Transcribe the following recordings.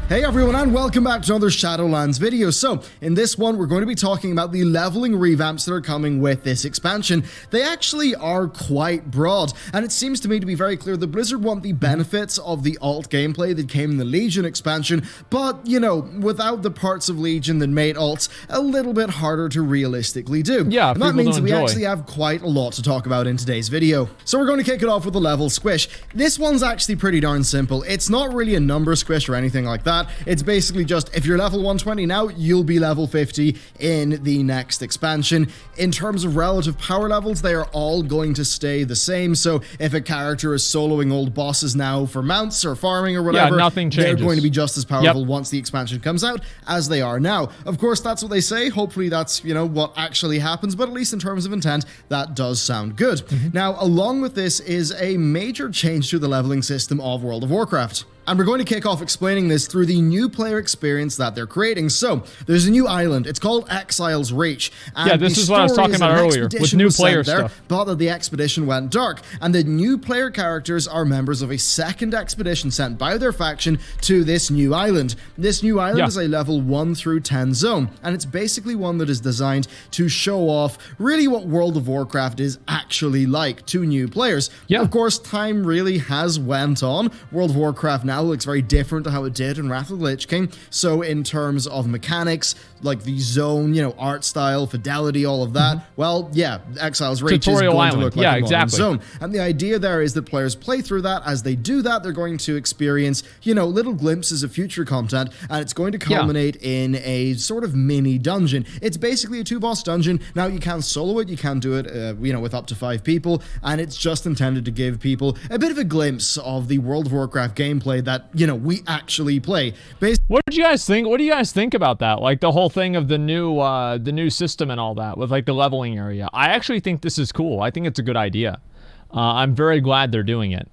Hey everyone, and welcome back to another Shadowlands video. So, in this one, we're going to be talking about the leveling revamps that are coming with this expansion. They actually are quite broad, and it seems to me to be very clear that Blizzard want the benefits of the alt gameplay that came in the Legion expansion, but, you know, without the parts of Legion that made alts a little bit harder to realistically do. Yeah, and that means that we enjoy. actually have quite a lot to talk about in today's video. So we're going to kick it off with the level squish. This one's actually pretty darn simple. It's not really a number squish or anything like that. It's basically just, if you're level 120 now, you'll be level 50 in the next expansion. In terms of relative power levels, they are all going to stay the same. So if a character is soloing old bosses now for mounts or farming or whatever, nothing changes. they're going to be just as powerful once the expansion comes out as they are now. Of course, that's what they say. Hopefully that's, you know, what actually happens, but at least in terms of intent, that does sound good. Now, along with this is a major change to the leveling system of World of Warcraft. And we're going to kick off explaining this through the new player experience that they're creating. So, there's a new island. It's called Exile's Reach. And yeah, this is what I was talking about earlier, with new player stuff. But that the expedition went dark, and the new player characters are members of a second expedition sent by their faction to this new island. This new island is a level 1 through 10 zone, and it's basically one that is designed to show off really what World of Warcraft is actually like to new players. Of course, time really has went on. World of Warcraft now looks very different to how it did in Wrath of the Lich King. So in terms of mechanics, like the zone, you know, art style, fidelity, all of that, well, yeah, Exile's Reach is going to look like a modern zone. And the idea there is that players play through that. As they do that, they're going to experience, you know, little glimpses of future content, and it's going to culminate in a sort of mini dungeon. It's basically a 2-boss dungeon. Now, you can solo it, you can do it, you know, with up to 5 people, and it's just intended to give people a bit of a glimpse of the World of Warcraft gameplay that, you know, we actually play. What did you guys think? What do you guys think about that? Like the whole thing of the new system and all that with like the leveling area. I actually think this is cool. I think it's a good idea. I'm very glad they're doing it.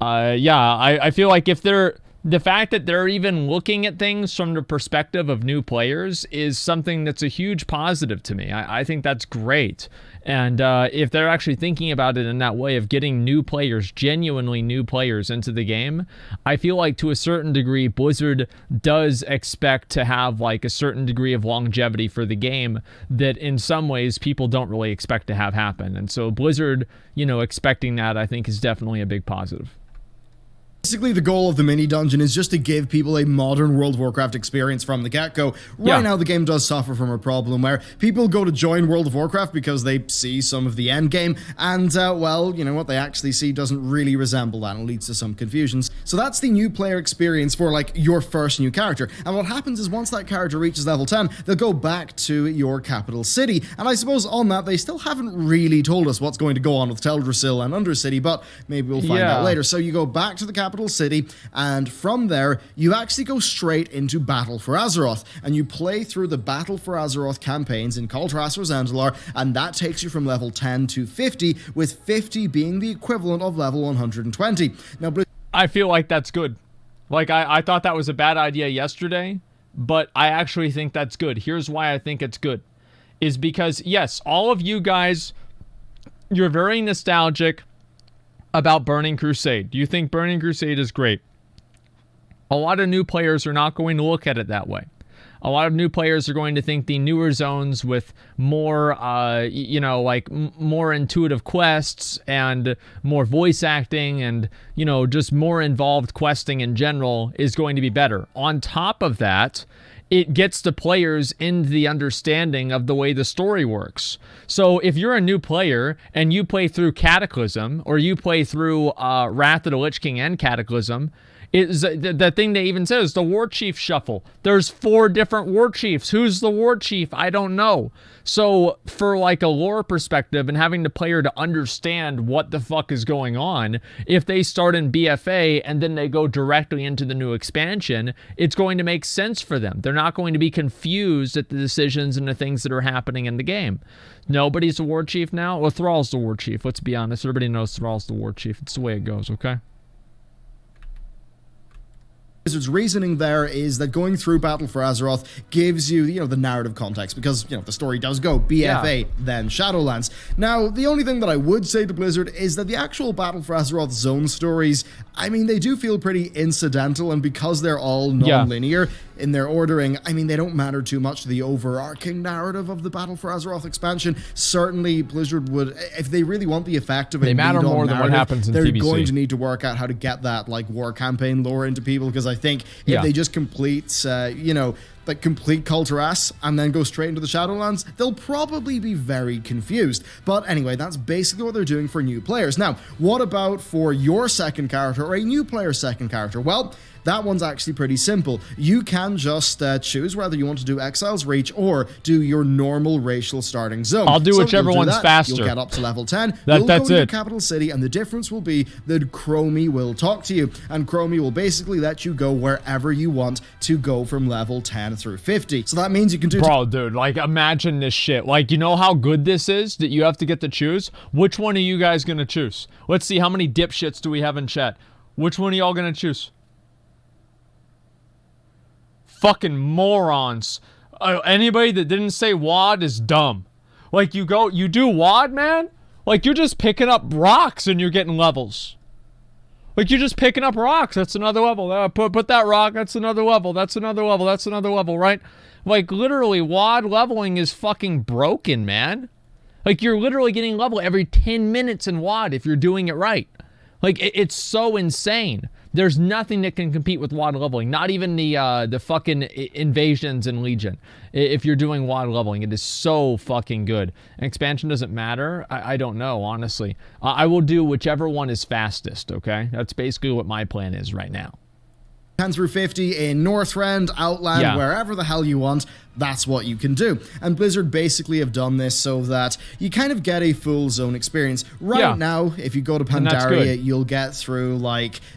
I feel like the fact that they're even looking at things from the perspective of new players is something that's a huge positive to me. I think that's great. And if they're actually thinking about it in that way of getting new players, genuinely new players into the game, I feel like to a certain degree, Blizzard does expect to have like a certain degree of longevity for the game that in some ways people don't really expect to have happen. And so Blizzard, you know, expecting that, I think is definitely a big positive. Basically, the goal of the mini dungeon is just to give people a modern World of Warcraft experience from the get-go. Right now, the game does suffer from a problem where people go to join World of Warcraft because they see some of the end game, and, well, you know, what they actually see doesn't really resemble that, and it leads to some confusions. So that's the new player experience for, like, your first new character. And what happens is once that character reaches level 10, they'll go back to your capital city. And I suppose on that, they still haven't really told us what's going to go on with Teldrassil and Undercity, but maybe we'll find out later. So you go back to the capital city, and from there you actually go straight into Battle for Azeroth, and you play through the Battle for Azeroth campaigns in Kal Tras or Zandalar, and that takes you from level 10 to 50, with 50 being the equivalent of level 120. Now, I feel like that's good. Like, I thought that was a bad idea yesterday, but I actually think that's good. Here's why I think it's good. Is because, yes, all of you guys, you're very nostalgic about Burning Crusade. Do you think Burning Crusade is great? A lot of new players are not going to look at it that way. A lot of new players are going to think the newer zones with more, you know, like more intuitive quests and more voice acting and, you know, just more involved questing in general is going to be better. On top of that, it gets the players into the understanding of the way the story works. So if you're a new player and you play through Cataclysm, or you play through Wrath of the Lich King and Cataclysm, the thing they even says, the War Chief Shuffle. There's 4 different War Chiefs. Who's the War Chief? I don't know. So for like a lore perspective and having the player to understand what the fuck is going on, if they start in BFA and then they go directly into the new expansion, it's going to make sense for them. They're not going to be confused at the decisions and the things that are happening in the game. Nobody's the War Chief now? Well, Thrall's the War Chief. Let's be honest. Everybody knows Thrall's the War Chief. It's the way it goes, okay? Blizzard's reasoning there is that going through Battle for Azeroth gives you, the narrative context, because, the story does go BFA, then Shadowlands. Now, the only thing that I would say to Blizzard is that the actual Battle for Azeroth zone stories, they do feel pretty incidental, and because they're all non-linear in their ordering, they don't matter too much to the overarching narrative of the Battle for Azeroth expansion. Certainly, Blizzard would, if they really want the effect of a they matter more than what happens in they're TBC. going to need to work out how to get that, war campaign lore into people, because I think if they just complete, complete Culturass and then go straight into the Shadowlands, they'll probably be very confused. But anyway, that's basically what they're doing for new players. Now, what about for your second character or a new player's second character? Well, that one's actually pretty simple. You can just choose whether you want to do Exile's Reach or do your normal racial starting zone. I'll do whichever one's faster. You'll get up to level 10. That's go to it. the capital city, and the difference will be that Chromie will talk to you, and Chromie will basically let you go wherever you want to go from level 10 through 50. So that means you can do... Bro, dude, imagine this shit. You know how good this is that you have to get to choose? Which one are you guys gonna choose? Let's see, how many dipshits do we have in chat? Which one are y'all gonna choose? Fucking morons. Anybody that didn't say WAD is dumb. You do WAD, man? You're just picking up rocks and you're getting levels. You're just picking up rocks. That's another level. Put that rock. That's another level. That's another level. That's another level, right? Literally, WAD leveling is fucking broken, man. You're literally getting level every 10 minutes in WAD if you're doing it right. It's so insane. There's nothing that can compete with WAD leveling. Not even the fucking invasions in Legion. If you're doing WAD leveling, it is so fucking good. And expansion doesn't matter. I don't know, honestly. I will do whichever one is fastest, okay? That's basically what my plan is right now. 10 through 50 in Northrend, Outland, wherever the hell you want, that's what you can do. And Blizzard basically have done this so that you kind of get a full zone experience. Right now, if you go to Pandaria, you'll get through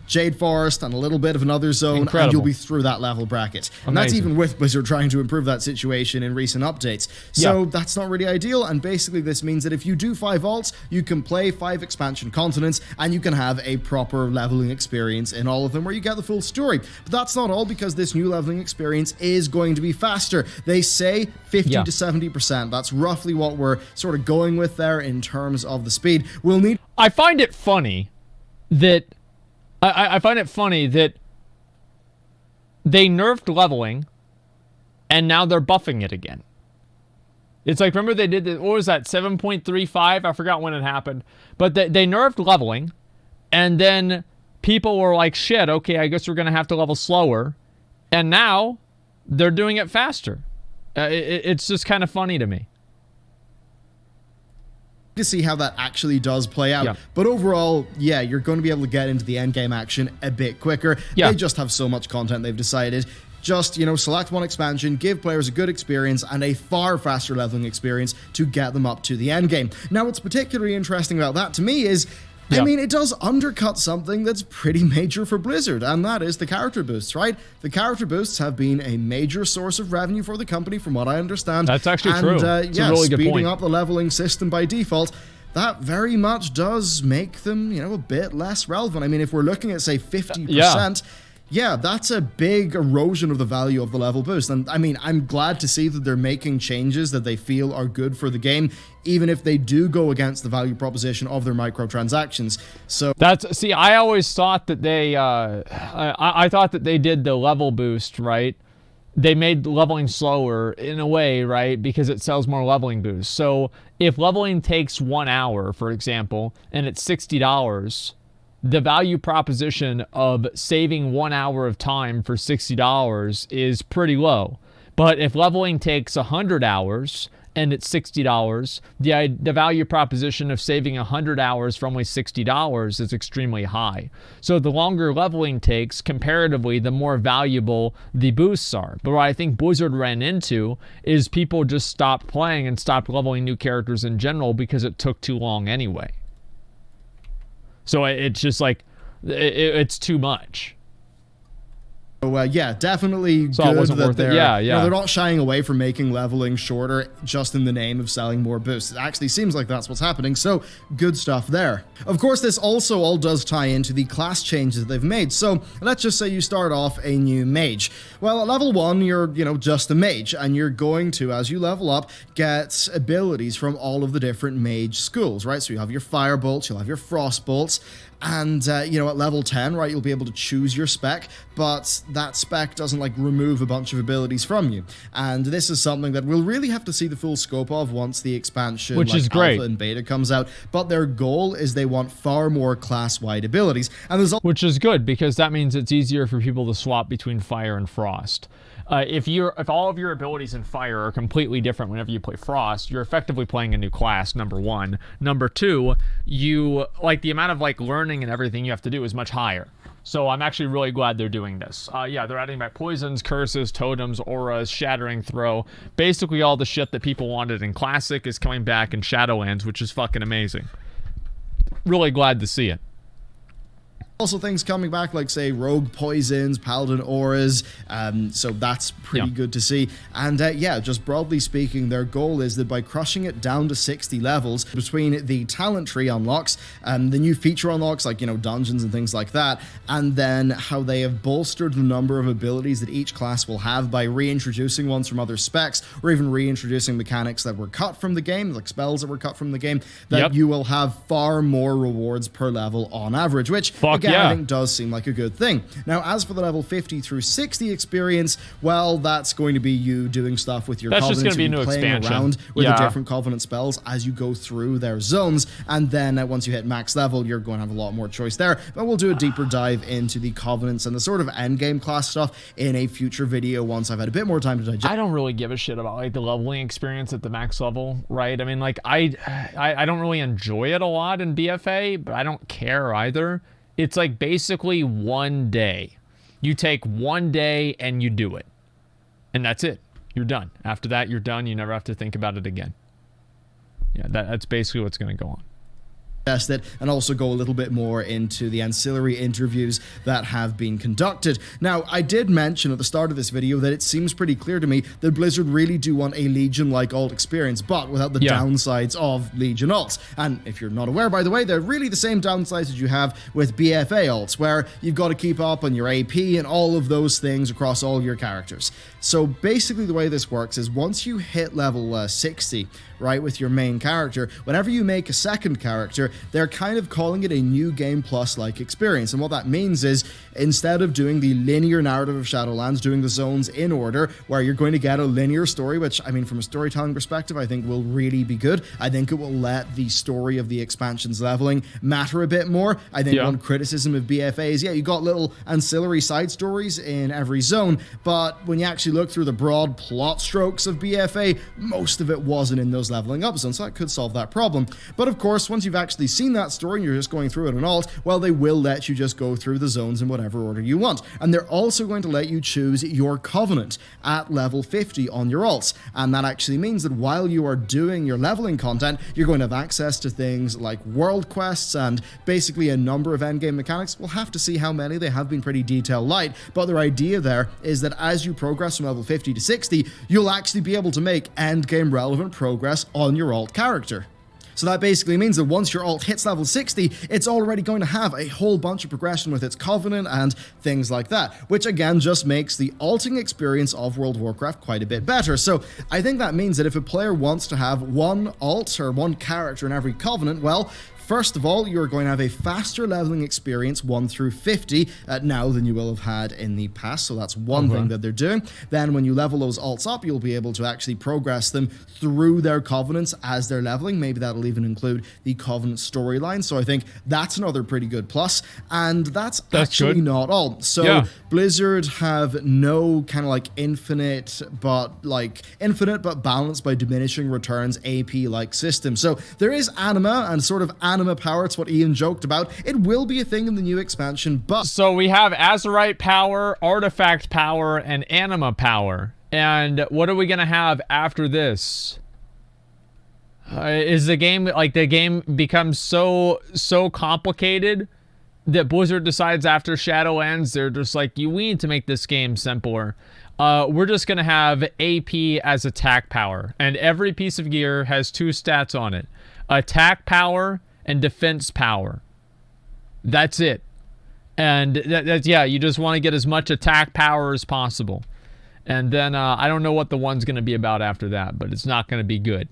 Jade Forest and a little bit of another zone, and you'll be through that level bracket. And that's even with Blizzard trying to improve that situation in recent updates. So that's not really ideal, and basically this means that if you do 5 alts, you can play 5 expansion continents, and you can have a proper leveling experience in all of them where you get the full story. But that's not all, because this new leveling experience is going to be faster. They say 50 to 70%. That's roughly what we're sort of going with there in terms of the speed. We'll need... I find it funny that... I find it funny that they nerfed leveling and now they're buffing it again. It's remember they did what was that, 7.35? I forgot when it happened. But they nerfed leveling, and then people were like, shit, okay, I guess we're going to have to level slower. And now they're doing it faster. It's just kind of funny to me. To see how that actually does play out. But overall, you're going to be able to get into the endgame action a bit quicker. They just have so much content, they've decided. Just, select one expansion, give players a good experience and a far faster leveling experience to get them up to the endgame. Now, what's particularly interesting about that to me is, it does undercut something that's pretty major for Blizzard, and that is the character boosts, right? The character boosts have been a major source of revenue for the company, from what I understand. That's actually true. It's a really good point. Speeding up the leveling system by default, that very much does make them, a bit less relevant. If we're looking at, say, 50%, that's a big erosion of the value of the level boost. And I'm glad to see that they're making changes that they feel are good for the game, even if they do go against the value proposition of their microtransactions. So I always thought that they I thought that they did the level boost, right? They made leveling slower in a way, right? Because it sells more leveling boosts. So if leveling takes 1 hour, for example, and it's $60, the value proposition of saving 1 hour of time for $60 is pretty low. But if leveling takes 100 hours and it's $60, the value proposition of saving 100 hours for only $60 is extremely high. So the longer leveling takes, comparatively, the more valuable the boosts are. But what I think Blizzard ran into is people just stopped playing and stopped leveling new characters in general because it took too long anyway. So it's just it's too much. So yeah, definitely So it good wasn't that worth it. they're, Yeah, you know, yeah. they're not shying away from making leveling shorter just in the name of selling more boosts. It actually seems like that's what's happening, so good stuff there. Of course, this also all does tie into the class changes that they've made. So let's just say you start off a new mage. Well, at level 1, you're, you know, just a mage, and you're going to, as you level up, get abilities from all of the different mage schools, right? So you have your fire bolts, you'll have your frost bolts, and, you know, at level 10, right, you'll be able to choose your spec, but that spec doesn't, like, remove a bunch of abilities from you. And this is something that we'll really have to see the full scope of once the expansion, which like is great, Alpha and Beta comes out. But their goal is they want far more class-wide abilities. And there's which is good, because that means it's easier for people to swap between fire and frost. If all of your abilities in fire are completely different whenever you play frost, you're effectively playing a new class, number one. Number two, you, like, the amount of, like, learning and everything you have to do is much higher. So I'm actually really glad they're doing this. Yeah, they're adding back poisons, curses, totems, auras, shattering throw. Basically all the shit that people wanted in Classic is coming back in Shadowlands, which is fucking amazing. Really glad to see it. Also things coming back like, say, rogue poisons, paladin auras, so that's pretty good to see. And yeah, just broadly speaking, their goal is that by crushing it down to 60 levels between the talent tree unlocks, the new feature unlocks like, you know, dungeons and things like that, and then how they have bolstered the number of abilities that each class will have by reintroducing ones from other specs, or even reintroducing mechanics that were cut from the game, like spells that were cut from the game, that you will have far more rewards per level on average, which I think does seem like a good thing. Now, as for the level 50 through 60 experience, well, that's going to be you doing stuff with your covenants. Just going to be a new playing expansion. Around with the different covenant spells as you go through their zones, and then once you hit max level, you're going to have a lot more choice there. But we'll do a deeper dive into the covenants and the sort of end game class stuff in a future video once I've had a bit more time to digest. I don't really give a shit about, like, the leveling experience at the max level, right? I mean, like, I don't really enjoy it a lot in BFA, but I don't care either. It's like basically one day. You take one day and you do it. And that's it. You're done. After that, you're done. You never have to think about it again. Yeah, that's basically what's going to go on. It and also go a little bit more into the ancillary interviews that have been conducted. Now, I did mention at the start of this video that it seems pretty clear to me that Blizzard really do want a Legion-like alt experience, but without the downsides of Legion alts. And if you're not aware, by the way, they're really the same downsides that you have with BFA alts, where you've got to keep up on your AP and all of those things across all your characters. So basically the way this works is once you hit level 60, right, with your main character, whenever you make a second character, they're kind of calling it a new game plus like experience. And what that means is instead of doing the linear narrative of Shadowlands, doing the zones in order, where you're going to get a linear story, which, I mean, from a storytelling perspective, I think will really be good. I think it will let the story of the expansion's leveling matter a bit more. I think one criticism of BFA is, you got little ancillary side stories in every zone, but when you actually look through the broad plot strokes of BFA, most of it wasn't in those leveling up zones, so that could solve that problem. But of course, once you've actually seen that story and you're just going through it in alt, well, they will let you just go through the zones in whatever order you want. And they're also going to let you choose your covenant at level 50 on your alts. And that actually means that while you are doing your leveling content, you're going to have access to things like world quests and basically a number of endgame mechanics. We'll have to see how many. They have been pretty detail light, but their idea there is that as you progress from level 50 to 60, you'll actually be able to make endgame relevant progress on your alt character. So that basically means that once your alt hits level 60, it's already going to have a whole bunch of progression with its covenant and things like that, which again just makes the alting experience of World of Warcraft quite a bit better. So I think that means that if a player wants to have one alt or one character in every covenant, well, first of all, you're going to have a faster leveling experience 1 through 50 now than you will have had in the past. So that's one thing that they're doing. Then when you level those alts up, you'll be able to actually progress them through their covenants as they're leveling. Maybe that'll even include the covenant storyline. So I think that's another pretty good plus. And that's actually good. Not all. So Blizzard have no kind of like infinite but balanced by diminishing returns AP like system. So there is anima and sort of anima power. It's what Ian joked about. It will be a thing in the new expansion, but so we have Azerite power, artifact power, and anima power. And what are we gonna have after this? Is the game becomes so complicated that Blizzard decides after Shadowlands, they're just like, we need to make this game simpler. We're just going to have AP as attack power. And every piece of gear has 2 stats on it. Attack power and defense power. That's it. And yeah, you just want to get as much attack power as possible. And then I don't know what the one's going to be about after that, but it's not going to be good.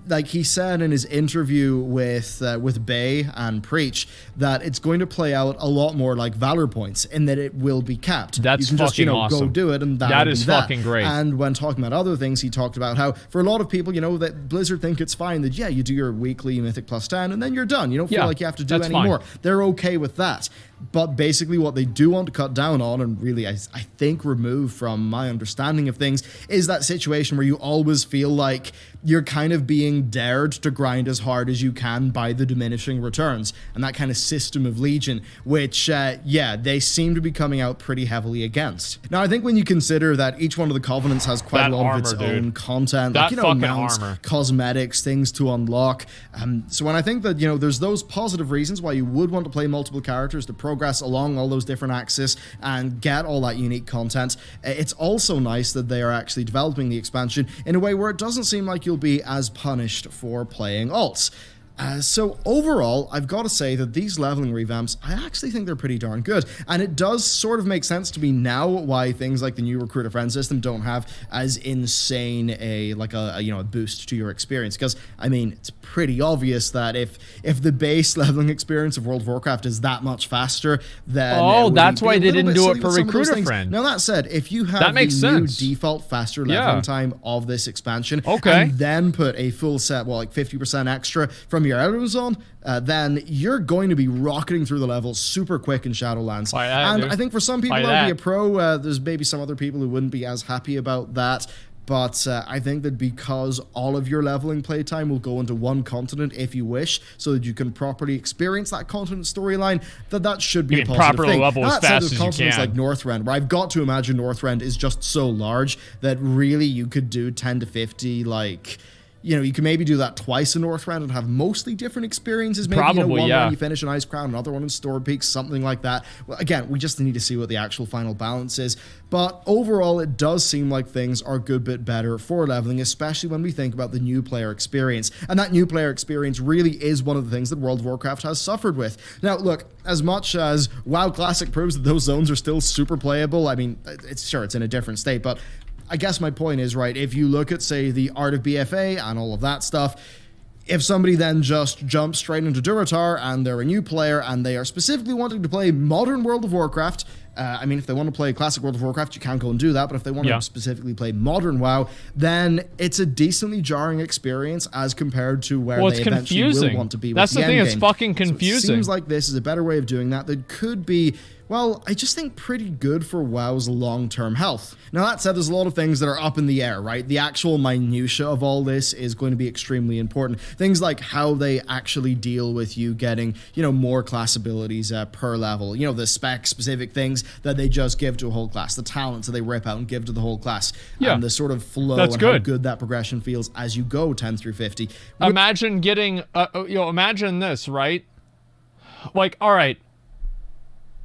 Like he said in his interview with Bay and Preach, that it's going to play out a lot more like Valor points in that it will be capped. That's you can fucking just, awesome. Go do it, and that is fucking great. And when talking about other things, he talked about how for a lot of people, that Blizzard think it's fine that you do your weekly Mythic plus 10 and then you're done. You don't feel like you have to do any more. They're okay with that. But basically what they do want to cut down on, and really I think remove from my understanding of things, is that situation where you always feel like you're kind of being dared to grind as hard as you can by the diminishing returns, and that kind of system of Legion, which, they seem to be coming out pretty heavily against. Now, I think when you consider that each one of the Covenants has quite a lot of its own content, like, mounts, cosmetics, things to unlock, so when I think that, there's those positive reasons why you would want to play multiple characters to progress along all those different axes and get all that unique content, it's also nice that they are actually developing the expansion in a way where it doesn't seem like you'll be as punished for playing alts. So overall, I've got to say that these leveling revamps, I actually think they're pretty darn good. And it does sort of make sense to me now why things like the new Recruit a Friend system don't have as insane a boost to your experience. Because, it's pretty obvious that if the base leveling experience of World of Warcraft is that much faster, then... Oh, that's why they didn't do it for Recruit a Friend. Now, that said, if you have the new default faster leveling time of this expansion, and then put a full set, 50% extra from your Elder Zone, then you're going to be rocketing through the levels super quick in Shadowlands. I think for some people that'll be a pro. There's maybe some other people who wouldn't be as happy about that. But I think that because all of your leveling playtime will go into one continent if you wish, so that you can properly experience that continent storyline, that should be a positive thing. Level as fast as continents like Northrend, where I've got to imagine Northrend is just so large that really you could do 10 to 50, you can maybe do that twice in Northrend and have mostly different experiences. Maybe one when you finish an Ice Crown, another one in Storm Peaks, something like that. Well, again, we just need to see what the actual final balance is. But overall, it does seem like things are a good bit better for leveling, especially when we think about the new player experience. And that new player experience really is one of the things that World of Warcraft has suffered with. Now, look, as much as WoW Classic proves that those zones are still super playable, it's in a different state, but I guess my point is, right, if you look at, say, the Art of BFA and all of that stuff, if somebody then just jumps straight into Durotar and they're a new player and they are specifically wanting to play modern World of Warcraft, if they want to play classic World of Warcraft, you can go and do that, but if they want to specifically play modern WoW, then it's a decently jarring experience as compared to where they eventually will want to be with That's the thing, it's fucking confusing. So it seems like this is a better way of doing that could be... I just think pretty good for WoW's long-term health. Now, that said, there's a lot of things that are up in the air, right? The actual minutia of all this is going to be extremely important. Things like how they actually deal with you getting, more class abilities per level. The spec-specific things that they just give to a whole class. The talents that they rip out and give to the whole class. And the sort of flow and how good that progression feels as you go 10 through 50. Imagine getting, imagine this, right? All right.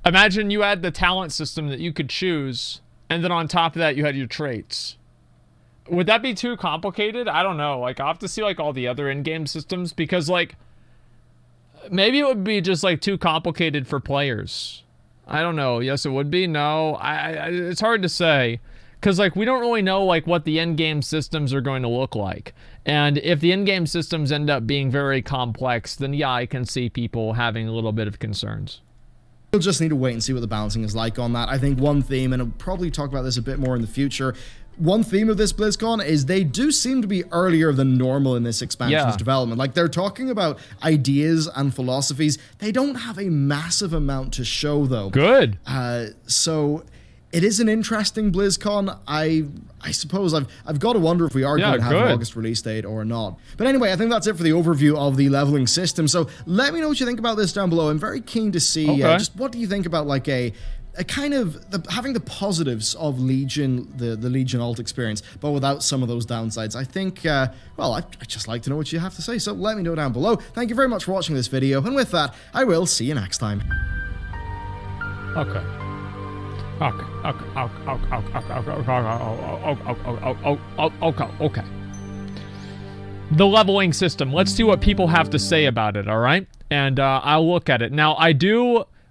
Imagine you had the talent system that you could choose, and then on top of that, you had your traits. Would that be too complicated? I don't know. I'll have to see, all the other in-game systems, because, maybe it would be just, too complicated for players. I don't know. Yes, it would be. No. It's hard to say, because, we don't really know, what the in-game systems are going to look like. And if the in-game systems end up being very complex, then, yeah, I can see people having a little bit of concerns. We'll just need to wait and see what the balancing is like on that. I think one theme, and I'll probably talk about this a bit more in the future, one theme of this BlizzCon is they do seem to be earlier than normal in this expansion's development. They're talking about ideas and philosophies. They don't have a massive amount to show, though. Good. So it is an interesting BlizzCon. I suppose I've got to wonder if we are going to have an August release date or not. But anyway, I think that's it for the overview of the leveling system. So let me know what you think about this down below. I'm very keen to see just what do you think about having the positives of Legion, the Legion alt experience, but without some of those downsides. I think, well, I'd just like to know what you have to say, so let me know down below. Thank you very much for watching this video, and with that, I will see you next time. Okay. Okay. The leveling system. Let's see what people have to say about it, all right? And I'll look at it. Now,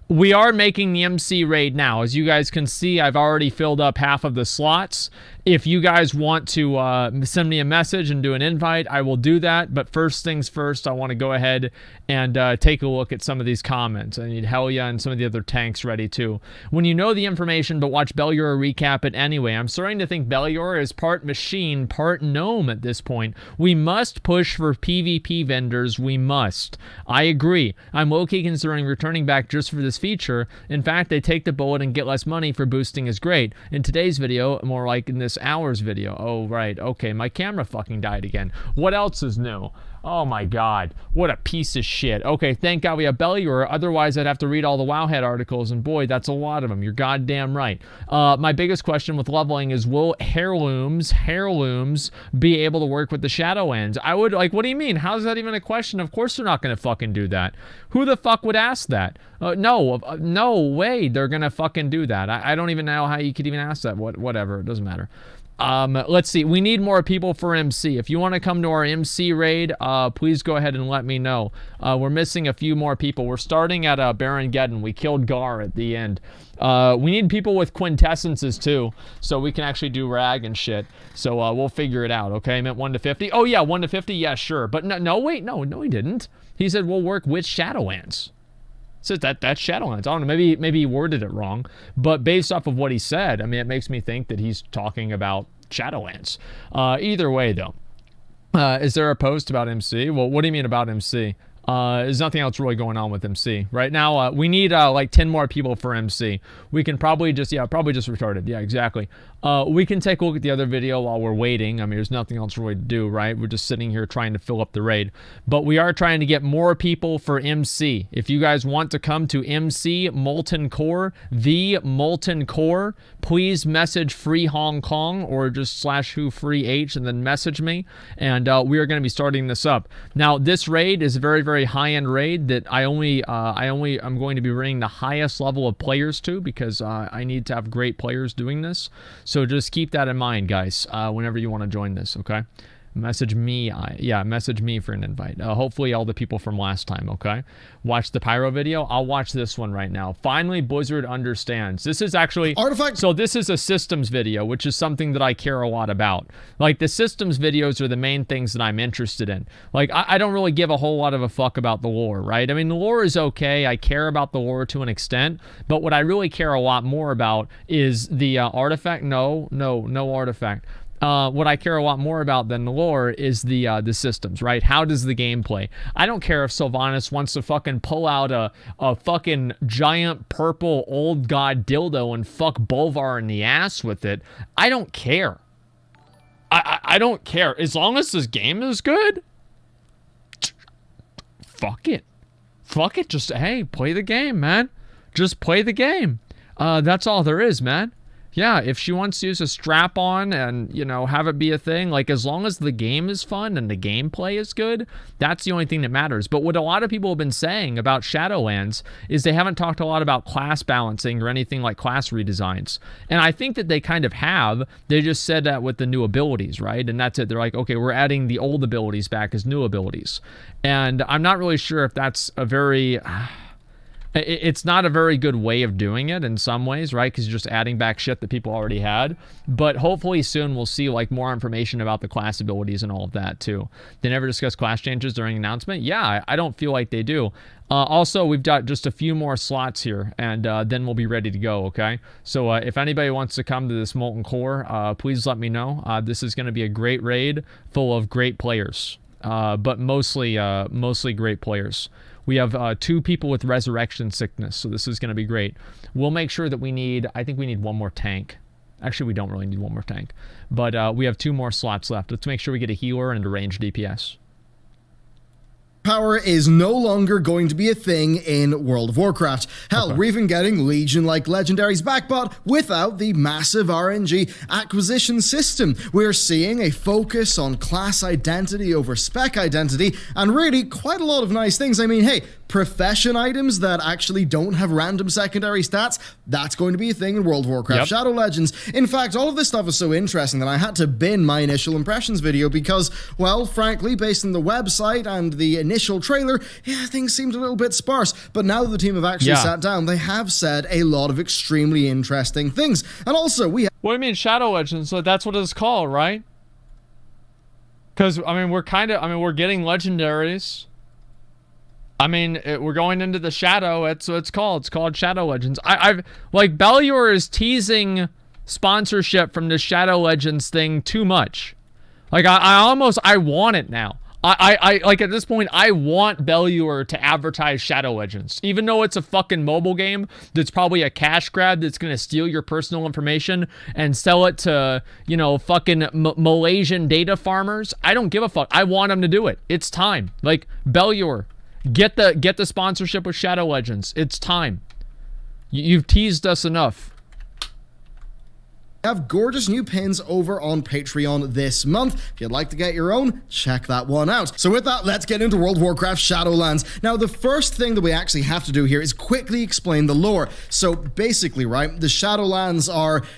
we are making the MC raid now. As you guys can see, I've already filled up half of the slots. If you guys want to send me a message and do an invite, I will do that. But first things first, I want to go ahead and take a look at some of these comments. I need Helya and some of the other tanks ready too. When you know the information but watch Bellular recap it anyway, I'm starting to think Bellular is part machine, part gnome at this point. We must push for PvP vendors. We must. I agree. I'm low-key considering returning back just for this feature. In fact, they take the bullet and get less money for boosting is great. In today's video, more like in this hour's video. Oh, right. Okay, my camera fucking died again. What else is new? Oh my god, what a piece of shit. Okay, thank god we have Bellular, otherwise I'd have to read all the Wowhead articles, and boy, that's a lot of them. You're goddamn right. My biggest question with leveling is, will heirlooms be able to work with the Shadowlands? I would, like, what do you mean? How's that even a question? Of course they're not gonna fucking do that. Who the fuck would ask that? No way they're gonna fucking do that. I don't even know how you could even ask that. Whatever, it doesn't matter. Let's see. We need more people for MC. If you want to come to our MC raid, please go ahead and let me know. We're missing a few more people. We're starting at Baron Geddon. We killed Gar at the end. We need people with quintessences too, so we can actually do rag and shit. So we'll figure it out. Okay, I meant 1 to 50. Oh yeah, 1 to 50. Yeah, sure. But wait, no, he didn't. He said we'll work with Shadowlands. Says that's Shadowlands. I don't know, maybe he worded it wrong, but based off of what he said, I mean, it makes me think that he's talking about Shadowlands. Either way, though, is there a post about MC? Well, what do you mean about MC? There's nothing else really going on with MC right now. We need like 10 more people for MC. We can probably just retarded. Yeah, exactly. We can take a look at the other video while we're waiting. I mean, there's nothing else really to do, right? We're just sitting here trying to fill up the raid. But we are trying to get more people for MC. If you guys want to come to MC Molten Core, the Molten Core, please message Free Hong Kong or just /who free H and then message me. And we are going to be starting this up. Now, this raid is a very, very high-end raid that I'm going to be bringing the highest level of players to, because I need to have great players doing this. So just keep that in mind, guys, whenever you want to join this, okay? Message me. Message me for an invite. Hopefully all the people from last time, okay? Watch the Pyro video. I'll watch this one right now. Finally, Blizzard understands. This is actually... Artifact. So this is a systems video, which is something that I care a lot about. Like, the systems videos are the main things that I'm interested in. Like, I don't really give a whole lot of a fuck about the lore, right? I mean, the lore is okay. I care about the lore to an extent. But what I really care a lot more about is the artifact. No artifact. What I care a lot more about than the lore is the systems, right? How does the game play? I don't care if Sylvanas wants to fucking pull out a fucking giant purple old god dildo and fuck Bolvar in the ass with it. I don't care. I don't care. As long as this game is good, fuck it. Fuck it. Just, hey, play the game, man. Just play the game. That's all there is, man. Yeah, if she wants to use a strap-on and, you know, have it be a thing, like, as long as the game is fun and the gameplay is good, that's the only thing that matters. But what a lot of people have been saying about Shadowlands is they haven't talked a lot about class balancing or anything like class redesigns. And I think that they kind of have. They just said that with the new abilities, right? And that's it. They're like, okay, we're adding the old abilities back as new abilities. And I'm not really sure if that's a very... It's not a very good way of doing it in some ways, right? Because you're just adding back shit that people already had. But hopefully soon we'll see like more information about the class abilities and all of that too. They never discuss class changes during announcement. Yeah, I don't feel like they do. Also, we've got just a few more slots here, and then we'll be ready to go, okay? So if anybody wants to come to this Molten Core, please let me know. This is going to be a great raid full of great players, but mostly great players. We have 2 people with resurrection sickness, so this is going to be great. We'll make sure that I think we need 1 more tank. Actually, we don't really need 1 more tank. But we have 2 more slots left. Let's make sure we get a healer and a ranged DPS. power is no longer going to be a thing in World of Warcraft. Hell, we're even getting Legion-like legendaries back, but without the massive RNG acquisition system. We're seeing a focus on class identity over spec identity, and really quite a lot of nice things. I mean, hey, profession items that actually don't have random secondary stats, that's going to be a thing in World of Warcraft Shadow Legends. In fact, all of this stuff is so interesting that I had to bin my initial impressions video because, well, frankly, based on the website and the initial trailer, yeah, things seemed a little bit sparse. But now that the team have actually sat down, they have said a lot of extremely interesting things. And also, we have... What do you mean Shadow Legends? So that's what it's called, right? Because, I mean, we're getting legendaries. I mean, we're going into the Shadow. It's what it's called. It's called Shadow Legends. I've like, Bellular is teasing sponsorship from the Shadow Legends thing too much. Like, I want it now. I like, at this point, I want Bellular to advertise Shadow Legends. Even though it's a fucking mobile game that's probably a cash grab that's going to steal your personal information and sell it to, you know, fucking Malaysian data farmers. I don't give a fuck. I want them to do it. It's time. Like, Bellular, get the sponsorship with Shadow Legends. It's time. You've teased us enough. Have gorgeous new pins over on Patreon this month. If you'd like to get your own, check that one out. So with that, let's get into World of Warcraft Shadowlands. Now, the first thing that we actually have to do here is quickly explain the lore. So basically, right, the Shadowlands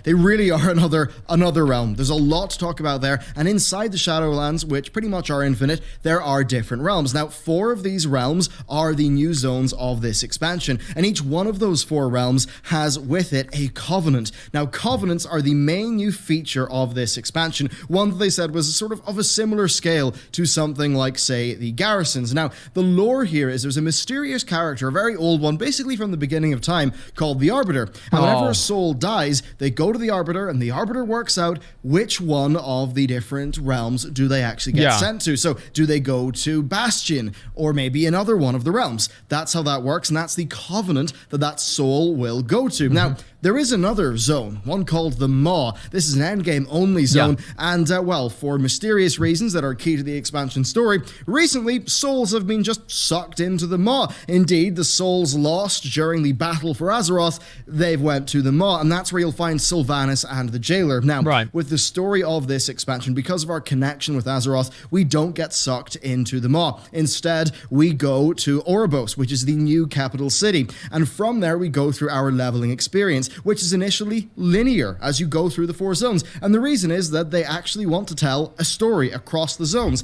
they really are another realm. There's a lot to talk about there, and inside the Shadowlands, which pretty much are infinite, there are different realms. Now, 4 of these realms are the new zones of this expansion, and each one of those 4 realms has with it a covenant. Now, covenants are the main new feature of this expansion, one that they said was sort of a similar scale to something like, say, the garrisons. Now, the lore here is there's a mysterious character, a very old one, basically from the beginning of time, called the Arbiter. And whenever a soul dies, they go to the Arbiter, and the Arbiter works out which one of the different realms do they actually get sent to. So, do they go to Bastion, or maybe another one of the realms? That's how that works, and that's the covenant that soul will go to. Now, there is another zone, one called the Maw. This is an endgame only zone, and well, for mysterious reasons that are key to the expansion story, recently souls have been just sucked into the Maw. Indeed, the souls lost during the battle for Azeroth, they've went to the Maw, and that's where you'll find Sylvanas and the Jailer. Now, with the story of this expansion, because of our connection with Azeroth, we don't get sucked into the Maw. Instead, we go to Oribos, which is the new capital city, and from there we go through our leveling experience, which is initially linear as you go through the 4 zones. And the reason is that they actually want to tell a story across the zones.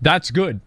That's good.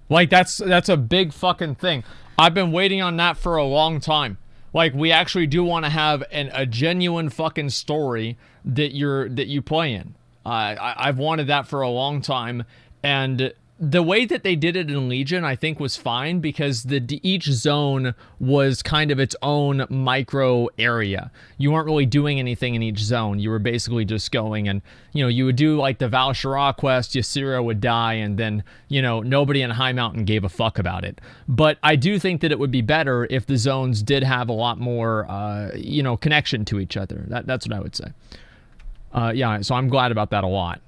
Like, that's a big fucking thing. I've been waiting on that for a long time. Like, we actually do want to have a genuine fucking story that you play in. I've wanted that for a long time, and the way that they did it in Legion, I think, was fine because each zone was kind of its own micro area. You weren't really doing anything in each zone. You were basically just going and, you know, you would do like the Val Shara quest, Ysera would die, and then, you know, nobody in High Mountain gave a fuck about it. But I do think that it would be better if the zones did have a lot more, you know, connection to each other. That's what I would say. Yeah, so I'm glad about that a lot.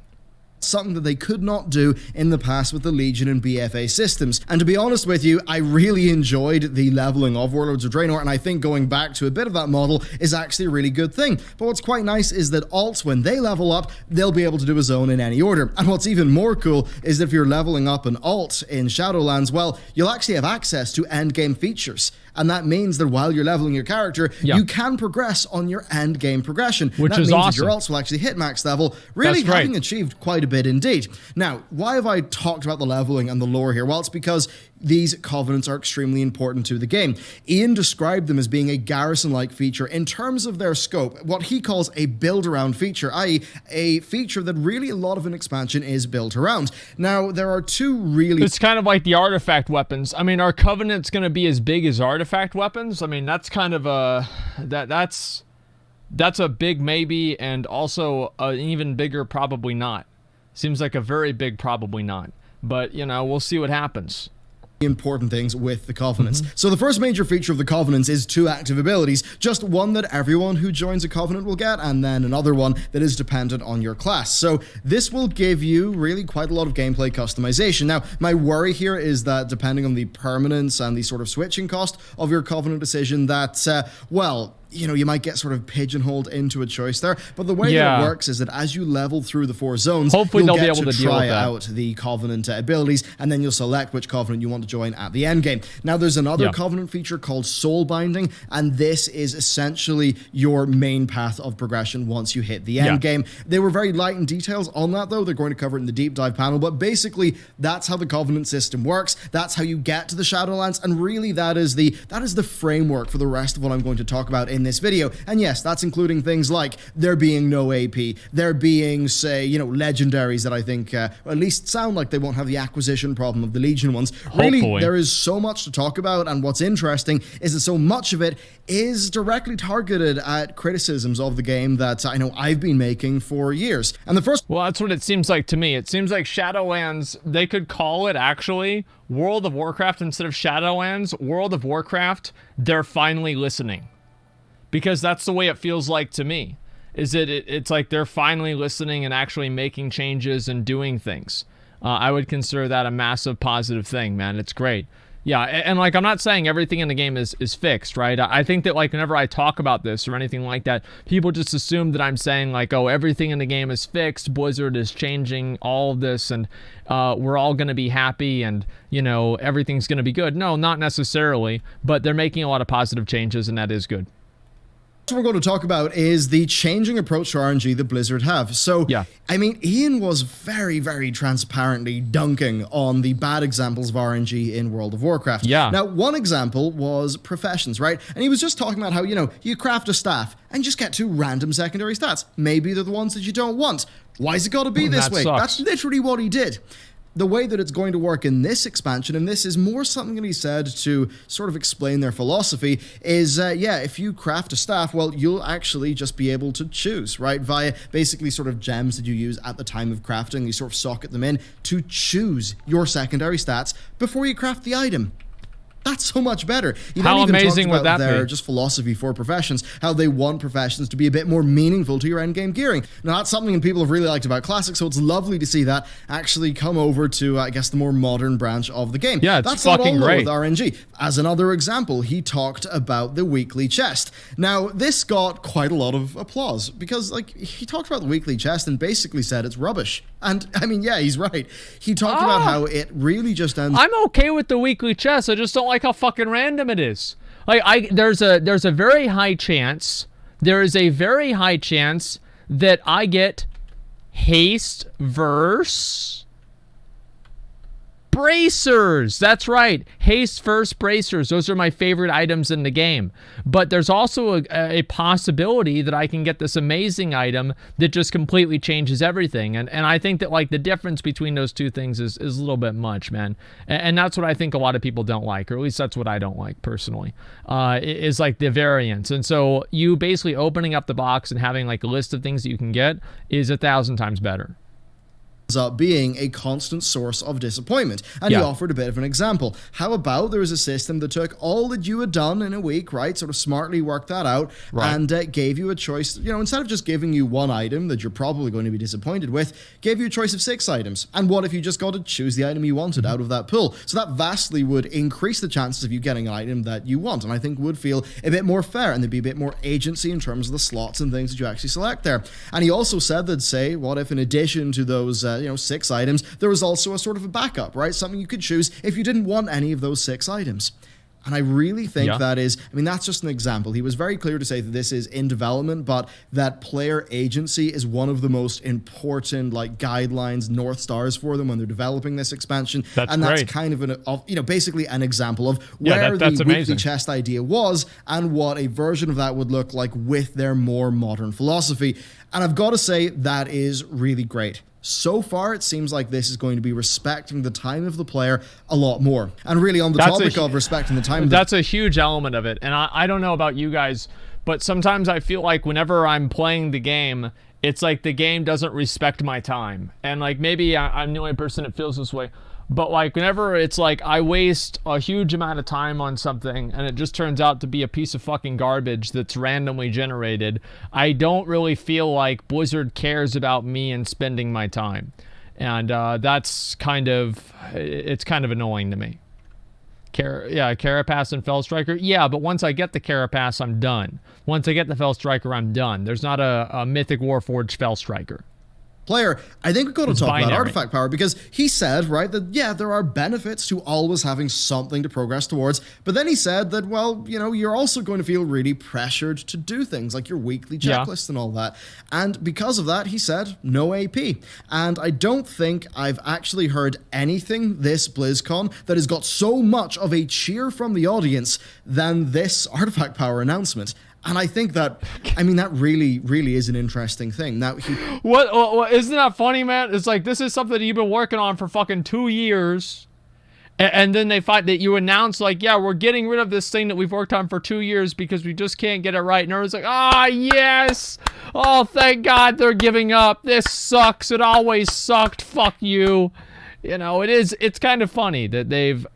Something that they could not do in the past with the Legion and BFA systems. And to be honest with you, I really enjoyed the leveling of Warlords of Draenor, and I think going back to a bit of that model is actually a really good thing. But what's quite nice is that alts, when they level up, they'll be able to do a zone in any order. And what's even more cool is if you're leveling up an alt in Shadowlands, well, you'll actually have access to endgame features. And that means that while you're leveling your character, you can progress on your end game progression. Which that is means awesome. That your alts will actually hit max level, really having achieved quite a bit indeed. Now, why have I talked about the leveling and the lore here? Well, it's because these covenants are extremely important to the game. Ian described them as being a garrison-like feature in terms of their scope, what he calls a build-around feature, i.e. a feature that really a lot of an expansion is built around. Now, there are 2 really... It's kind of like the artifact weapons. I mean, are covenants going to be as big as artifact weapons? I mean, that's kind of a... That's a big maybe, and also an even bigger probably not. Seems like a very big probably not. But, you know, we'll see what happens. important things with the Covenants. So the first major feature of the Covenants is 2 active abilities, just one that everyone who joins a Covenant will get, and then another one that is dependent on your class. So this will give you really quite a lot of gameplay customization. Now, my worry here is that depending on the permanence and the sort of switching cost of your Covenant decision, that, well, you know, you might get sort of pigeonholed into a choice there. But the way that it works is that as you level through the 4 zones, hopefully you'll they'll get be able to try deal with out the Covenant abilities, and then you'll select which Covenant you want to join at the end game. Now, there's another Covenant feature called Soul Binding, and this is essentially your main path of progression once you hit the end game. They were very light in details on that, though. They're going to cover it in the deep dive panel, but basically, that's how the Covenant system works. That's how you get to the Shadowlands, and really, that is the framework for the rest of what I'm going to talk about in this video. And yes, that's including things like there being no AP, there being, say, you know, legendaries that I think at least sound like they won't have the acquisition problem of the Legion ones. Really, there is so much to talk about, and what's interesting is that so much of it is directly targeted at criticisms of the game that I know I've been making for years. And the first... Well, that's what it seems like to me. It seems like Shadowlands, they could call it actually World of Warcraft instead of Shadowlands. World of Warcraft, they're finally listening. Because that's the way it feels like to me, is that it's like they're finally listening and actually making changes and doing things. I would consider that a massive positive thing, man. It's great. Yeah, and like, I'm not saying everything in the game is fixed, right? I think that, like, whenever I talk about this or anything like that, people just assume that I'm saying, like, oh, everything in the game is fixed, Blizzard is changing all of this, and we're all going to be happy, and, you know, everything's going to be good. No, not necessarily, but they're making a lot of positive changes, and that is good. What we're going to talk about is the changing approach to RNG that Blizzard have. So, I mean, Ian was very, very transparently dunking on the bad examples of RNG in World of Warcraft. Now, one example was professions, right? And he was just talking about how, you know, you craft a staff and just get 2 random secondary stats. Maybe they're the ones that you don't want. Why's it got to be this way? That's literally what he did. The way that it's going to work in this expansion, and this is more something that he said to sort of explain their philosophy, is, if you craft a staff, well, you'll actually just be able to choose, right? Via basically sort of gems that you use at the time of crafting, you sort of socket them in to choose your secondary stats before you craft the item. That's so much better. How amazing would that be? Their just philosophy for professions, how they want professions to be a bit more meaningful to your endgame gearing. Now, that's something people have really liked about Classic, so it's lovely to see that actually come over to, I guess, the more modern branch of the game. Yeah, it's that's fucking great. With RNG. As another example, he talked about the weekly chest. Now, this got quite a lot of applause because, like, he talked about the weekly chest and basically said it's rubbish. And, I mean, yeah, he's right. He talked about how it really just ends... I'm okay with the weekly chest. I just don't like how fucking random it is. Like, there's a very high chance, that I get haste verse bracers. That's right. Haste verse bracers. Those are my favorite items in the game. But there's also a possibility that I can get this amazing item that just completely changes everything. And I think that, like, the difference between those two things is a little bit much, man. And that's what I think a lot of people don't like, or at least that's what I don't like personally, is like the variance. And so you basically opening up the box and having like a list of things that you can get is 1,000 times better. Up being a constant source of disappointment. And he offered a bit of an example. How about there was a system that took all that you had done in a week, right, sort of smartly worked that out, and gave you a choice, you know, instead of just giving you one item that you're probably going to be disappointed with, gave you a choice of 6 items. And what if you just got to choose the item you wanted out of that pool? So that vastly would increase the chances of you getting an item that you want, and I think would feel a bit more fair, and there'd be a bit more agency in terms of the slots and things that you actually select there. And he also said that, say, what if in addition to those 6 items, there was also a sort of a backup, right? Something you could choose if you didn't want any of those 6 items. And I really think that is, I mean, that's just an example. He was very clear to say that this is in development, but that player agency is one of the most important, like, guidelines, North Stars for them when they're developing this expansion. That's kind of basically an example of where the weekly chest idea was and what a version of that would look like with their more modern philosophy. And I've got to say, that is really great. So far, it seems like this is going to be respecting the time of the player a lot more. And really, on the topic of respecting the time... That's a huge element of it. And I don't know about you guys, but sometimes I feel like whenever I'm playing the game, it's like the game doesn't respect my time. And like maybe I'm the only person that feels this way. But like whenever it's like I waste a huge amount of time on something and it just turns out to be a piece of fucking garbage that's randomly generated, I don't really feel like Blizzard cares about me and spending my time. And that's kind of, it's kind of annoying to me. Carapace and Fellstriker. Yeah, but once I get the Carapace, I'm done. Once I get the Fellstriker, I'm done. There's not a Mythic Warforged Fellstriker. Player, I think we've got to talk binary. about artifact power, because he said, right, that yeah, there are benefits to always having something to progress towards, but then he said that, well, you know, you're also going to feel really pressured to do things like your weekly checklist and all that. And because of that, he said, no AP. And I don't think I've actually heard anything this BlizzCon that has got so much of a cheer from the audience than this artifact power announcement. And I think that, I mean, that really, really is an interesting thing. Now, what isn't that funny, man? It's like, this is something you've been working on for fucking 2 years. And then they find that you announce, like, yeah, we're getting rid of this thing that we've worked on for 2 years because we just can't get it right. And everyone's like, yes. Oh, thank God they're giving up. This sucks. It always sucked. Fuck you. You know, it's kind of funny that they've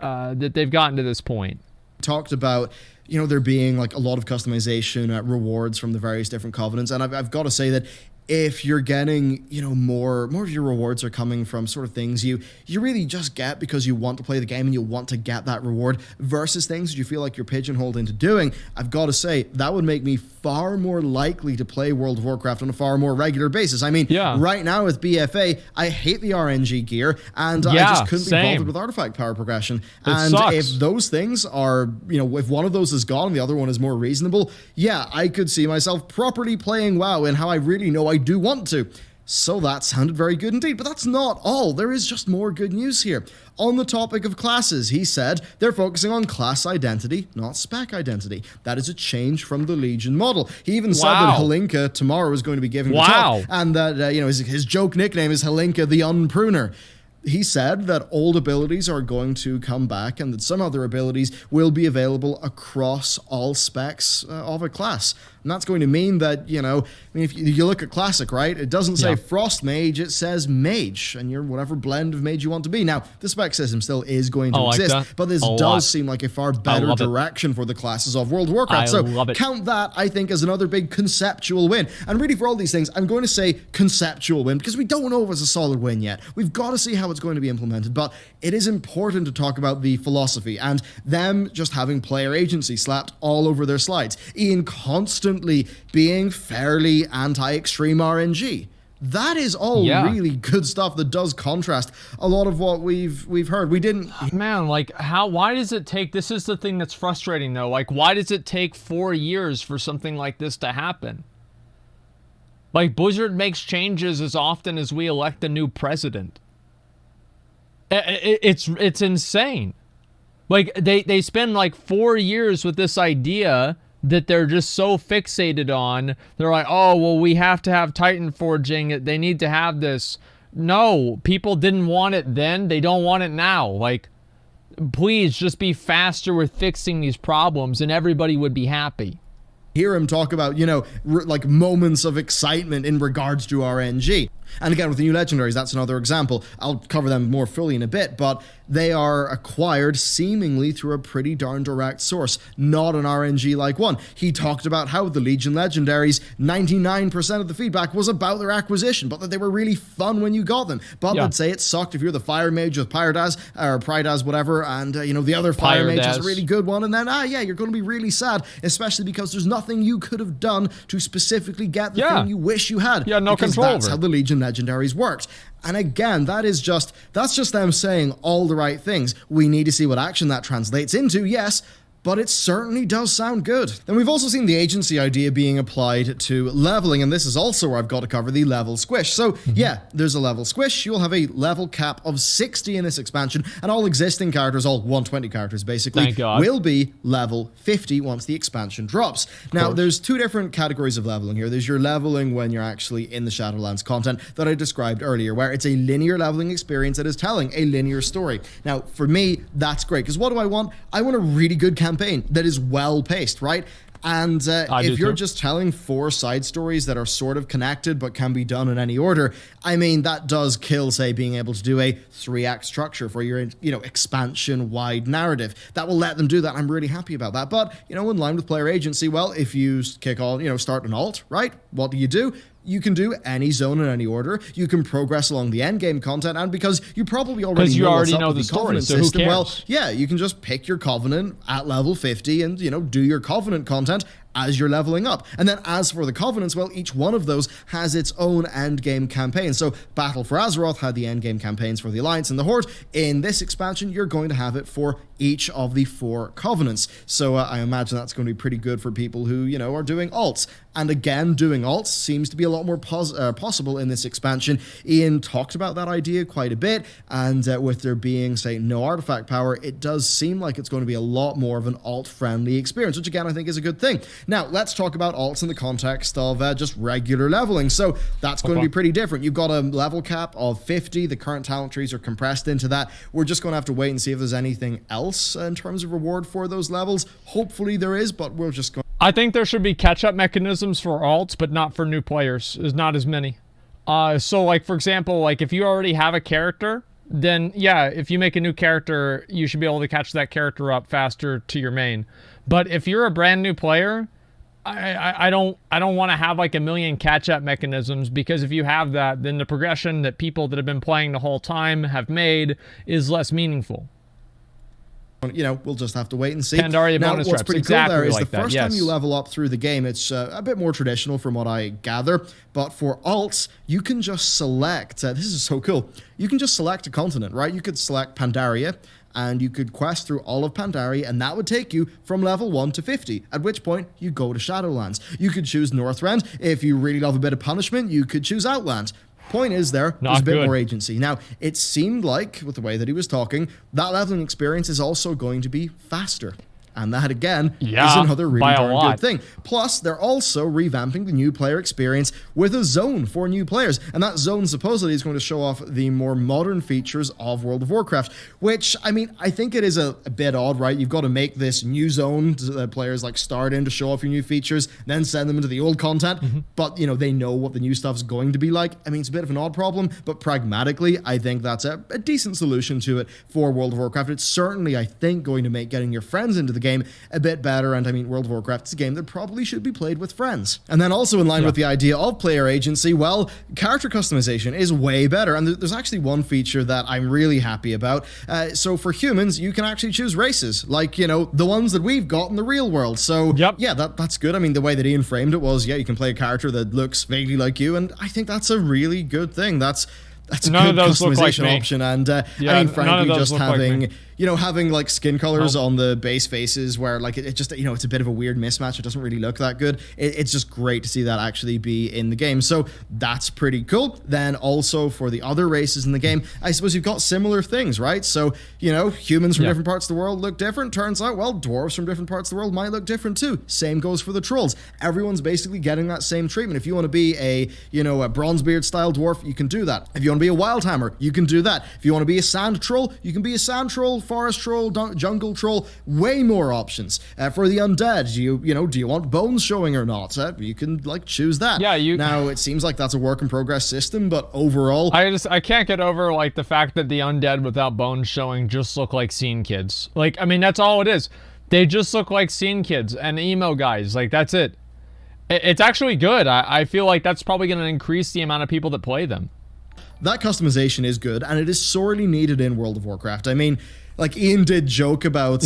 gotten to this point. Talked about, you know, there being like a lot of customization rewards from the various different covenants. And I've got to say that if you're getting, you know, more of your rewards are coming from sort of things you really just get because you want to play the game and you want to get that reward, versus things that you feel like you're pigeonholed into doing, I've got to say that would make me far more likely to play World of Warcraft on a far more regular basis. I mean, right now with BFA, I hate the RNG gear, and I just couldn't be bothered with artifact power progression. And if those things are, you know, if one of those is gone and the other one is more reasonable, yeah, I could see myself properly playing WoW and how I really know I do want to. So that sounded very good indeed, but that's not all. There is just more good news here. On the topic of classes, he said they're focusing on class identity, not spec identity. That is a change from the Legion model. He even said that Halinka tomorrow is going to be giving the talk, and that you know, his joke nickname is Halinka the Unpruner. He said that old abilities are going to come back and that some other abilities will be available across all specs of a class. And that's going to mean that, you know, I mean, if you look at Classic, right, it doesn't say Frost Mage, it says Mage, and you're whatever blend of Mage you want to be. Now, the spec system still is going to exist, but this does seem like a far better direction for the classes of World of Warcraft. So count that, I think, as another big conceptual win. And really, for all these things, I'm going to say conceptual win, because we don't know if it's a solid win yet. We've got to see how it's going to be implemented, but it is important to talk about the philosophy and them just having player agency slapped all over their slides. Ian constantly being fairly anti-extreme RNG. That is all really good stuff that does contrast a lot of what we've heard. We didn't... Man, like, why does it take... This is the thing that's frustrating, though. Like, why does it take 4 years for something like this to happen? Like, Blizzard makes changes as often as we elect a new president. It's insane. Like, they spend, like, 4 years with this idea that they're just so fixated on. They're like, oh, well, we have to have Titan forging. They need to have this. No, people didn't want it then. They don't want it now. Like, please just be faster with fixing these problems and everybody would be happy. Hear him talk about, you know, like moments of excitement in regards to RNG. And again, with the new legendaries, that's another example. I'll cover them more fully in a bit, but they are acquired seemingly through a pretty darn direct source, not an RNG-like one. He talked about how the Legion legendaries, 99% of the feedback was about their acquisition, but that they were really fun when you got them. But would say it sucked if you're the Fire Mage with Pyredaz, or Pyredaz, whatever, and, you know, the other Fire Mage is a really good one, and then, you're going to be really sad, especially because there's nothing you could have done to specifically get the thing you wish you had. Yeah, no control over. That's how the Legion legendaries worked. And again, that's just them saying all the right things. We need to see what action that translates into, yes, but it certainly does sound good. Then we've also seen the agency idea being applied to leveling, and this is also where I've got to cover the level squish. So yeah, there's a level squish. You'll have a level cap of 60 in this expansion, and all existing characters, all 120 characters basically, will be level 50 once the expansion drops. Now, there's two different categories of leveling here. There's your leveling when you're actually in the Shadowlands content that I described earlier, where it's a linear leveling experience that is telling a linear story. Now, for me, that's great, because what do I want? I want a really good campaign that is well paced, right? And if you're too. just telling 4 side stories that are sort of connected but can be done in any order, I mean, that does kill, say, being able to do a 3-act structure for your, expansion-wide narrative. That will let them do that. I'm really happy about that. But, in line with player agency, well, if you kick on, start an alt, right? What do? You can do any zone in any order. You can progress along the end game content, and because you probably already know the story, Covenant so who system, cares? well, yeah, you can just pick your Covenant at level 50 and, do your Covenant content as you're leveling up. And then as for the Covenants, well, each one of those has its own endgame campaign. So Battle for Azeroth had the endgame campaigns for the Alliance and the Horde. In this expansion, you're going to have it for each of the 4 Covenants. So I imagine that's going to be pretty good for people who, are doing alts. And again, doing alts seems to be a lot more possible in this expansion. Ian talked about that idea quite a bit, and with there being, say, no artifact power, it does seem like it's going to be a lot more of an alt-friendly experience, which again, I think is a good thing. Now, let's talk about alts in the context of just regular leveling. So that's going to be pretty different. You've got a level cap of 50. The current talent trees are compressed into that. We're just going to have to wait and see if there's anything else in terms of reward for those levels. Hopefully there is, but we're just going. I think there should be catch-up mechanisms for alts, but not for new players. There's not as many. So, like, for example, like, if you already have a character, then, yeah, if you make a new character, you should be able to catch that character up faster to your main. But if you're a brand new player, I don't want to have, like, a million catch-up mechanisms, because if you have that, then the progression that people that have been playing the whole time have made is less meaningful. We'll just have to wait and see. Pandaria now, bonus what's reps, pretty exactly cool there is like the first that, time you level up through the game, it's a bit more traditional from what I gather. But for alts, you can just select, this is so cool, you can just select a continent, right? You could select Pandaria, and you could quest through all of Pandaria, and that would take you from level 1 to 50, at which point you go to Shadowlands. You could choose Northrend. If you really love a bit of punishment, you could choose Outland. Point is there's a bit more agency. Now, it seemed like, with the way that he was talking, that leveling experience is also going to be faster. And that, again, is another really darn good thing. Plus, they're also revamping the new player experience with a zone for new players. And that zone supposedly is going to show off the more modern features of World of Warcraft, which, I mean, I think it is a bit odd, right? You've got to make this new zone that players like start in to show off your new features, then send them into the old content. But, they know what the new stuff's going to be like. I mean, it's a bit of an odd problem, but pragmatically, I think that's a decent solution to it for World of Warcraft. It's certainly, I think, going to make getting your friends into the game a bit better, and I mean, World of Warcraft is a game that probably should be played with friends. And then also in line with the idea of player agency, well, character customization is way better, and there's actually one feature that I'm really happy about. So for humans, you can actually choose races, like, the ones that we've got in the real world. So yeah, that's good. I mean, the way that Ian framed it was, you can play a character that looks vaguely like you, and I think that's a really good thing. That's a good customization option, and I mean, frankly, just having having like skin colors on the base faces where like it just it's a bit of a weird mismatch. It doesn't really look that good. It's just great to see that actually be in the game. So that's pretty cool. Then also for the other races in the game, I suppose you've got similar things, right? So humans from different parts of the world look different. Turns out, well, dwarves from different parts of the world might look different too. Same goes for the trolls. Everyone's basically getting that same treatment. If you want to be a Bronzebeard style dwarf, you can do that. If you want to be a Wildhammer, you can do that. If you want to be a sand troll, you can be a sand troll, forest troll, jungle troll. Way more options. For the undead, do you want bones showing or not? You can choose that. Now it seems like that's a work in progress system, but overall, I can't get over like the fact that the undead without bones showing just look like scene kids. Like, I mean, that's all it is. They just look like scene kids and emo guys. Like, that's it. It's actually good. I feel like that's probably going to increase the amount of people that play them. That customization is good, and it is sorely needed in World of Warcraft. I mean, like Ian did joke about,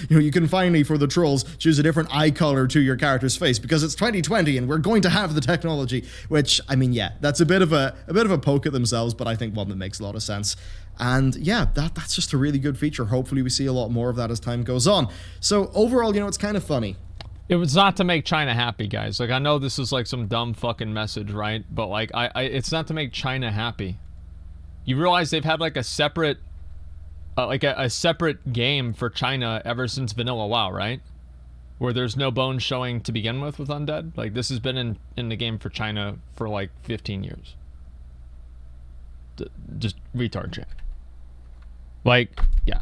you can finally, for the trolls, choose a different eye color to your character's face because it's 2020 and we're going to have the technology. Which, I mean, that's a bit of a poke at themselves, but I think one that makes a lot of sense. And yeah, that's just a really good feature. Hopefully we see a lot more of that as time goes on. So overall, it's kind of funny. It was not to make China happy, guys. Like, I know this is like some dumb fucking message, right? But like, it's not to make China happy. You realize they've had like a separate, a separate game for China ever since Vanilla WoW, right? Where there's no bones showing to begin with undead. Like, this has been in the game for China for like 15 years. Just retard shit. Like, yeah.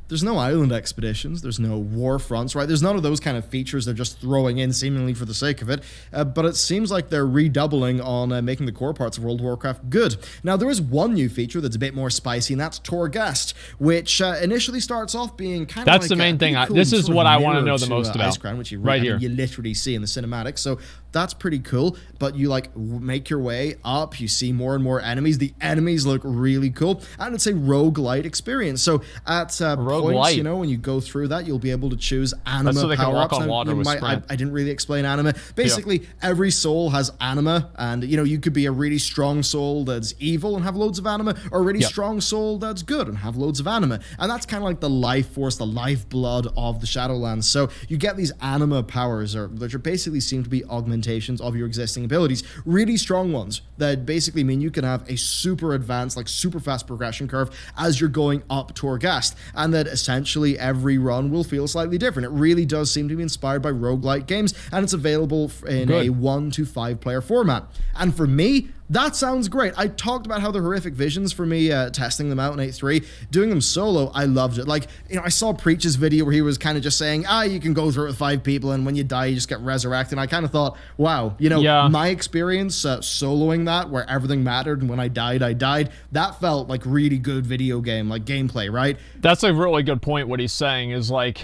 There's no island expeditions, there's no war fronts, right? There's none of those kind of features they're just throwing in seemingly for the sake of it, but it seems like they're redoubling on making the core parts of World of Warcraft good. Now, there is one new feature that's a bit more spicy, and that's Torghast, which initially starts off being kind of that's like the main thing. cool this is what I want to know the to, most about. Icecrown, which you right here. You literally see in the cinematic, so that's pretty cool, but you like make your way up, you see more and more enemies. The enemies look really cool, and it's a roguelite experience. So at points, you know, when you go through that, you'll be able to choose anima so they can walk power-ups. on water with sprint. I didn't really explain anima. Basically, every soul has anima, and you know, you could be a really strong soul that's evil and have loads of anima, or a really strong soul that's good and have loads of anima. And that's kind of like the life force, the lifeblood of the Shadowlands. So you get these anima powers, which are basically seem to be augmentations of your existing abilities. Really strong ones that basically mean you can have a super advanced, like super fast progression curve as you're going up Torghast, and that essentially every run will feel slightly different. It really does seem to be inspired by roguelike games, and it's available in a 1 to 5 player format. And for me, that sounds great. I talked about how the horrific visions for me testing them out in 8.3, doing them solo, I loved it. Like, you know, I saw Preach's video where he was kind of just saying, you can go through it with 5 people, and when you die, you just get resurrected. And I kind of thought, wow, you know, my experience soloing that, where everything mattered, and when I died, that felt like really good video game, like gameplay, right? That's a really good point. What he's saying is like,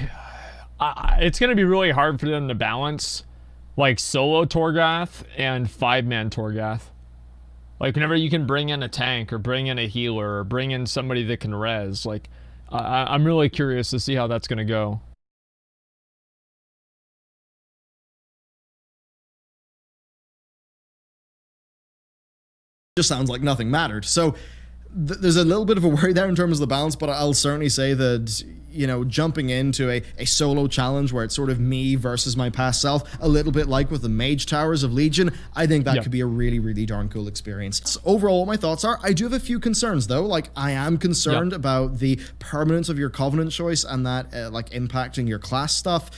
it's going to be really hard for them to balance like solo Torghast and 5-man Torghast. Like, whenever you can bring in a tank or bring in a healer or bring in somebody that can res, like, I'm really curious to see how that's going to go. Just sounds like nothing mattered. So there's a little bit of a worry there in terms of the balance, but I'll certainly say that, you know, jumping into a solo challenge where it's sort of me versus my past self, a little bit like with the Mage Towers of Legion, I think that could be a really, really darn cool experience. So overall, what my thoughts are, I do have a few concerns though. Like, I am concerned about the permanence of your Covenant choice and that like impacting your class stuff.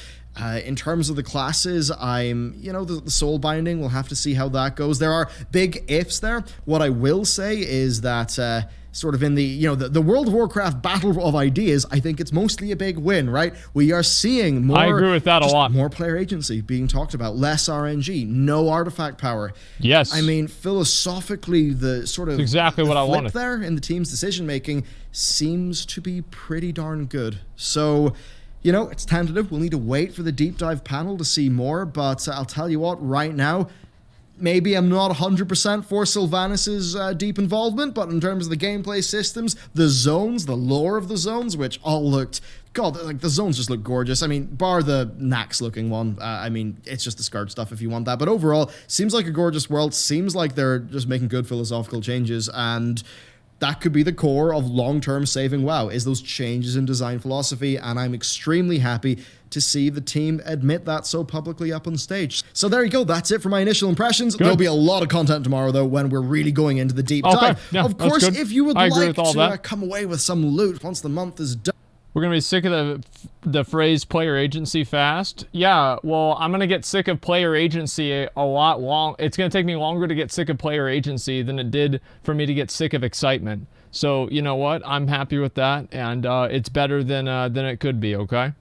In terms of the classes, you know, the soul binding, we'll have to see how that goes. There are big ifs there. What I will say is that sort of in the, you know, the World of Warcraft battle of ideas, I think it's mostly a big win, right? We are seeing more. I agree with that a lot. More player agency being talked about, less RNG, no artifact power. Yes. I mean, philosophically, the sort of exactly what I wanted there in the team's decision making seems to be pretty darn good. So, you know, it's tentative. We'll need to wait for the deep dive panel to see more, but I'll tell you what, right now, maybe I'm not 100% for Sylvanas' deep involvement, but in terms of the gameplay systems, the zones, the lore of the zones, which all looked, God, like the zones just look gorgeous. I mean, bar the Nax looking one, I mean, it's just the skirt stuff if you want that, but overall, seems like a gorgeous world, seems like they're just making good philosophical changes, and that could be the core of long-term saving WoW, is those changes in design philosophy, and I'm extremely happy to see the team admit that so publicly up on stage. So there you go, that's it for my initial impressions. Good. There'll be a lot of content tomorrow, though, when we're really going into the deep dive. Yeah, of course, if you would like to come away with some loot once the month is done. We're going to be sick of the phrase player agency fast. Yeah, well, I'm going to get sick of player agency a lot long. It's going to take me longer to get sick of player agency than it did for me to get sick of excitement. So, you know what? I'm happy with that, and it's better than it could be, okay?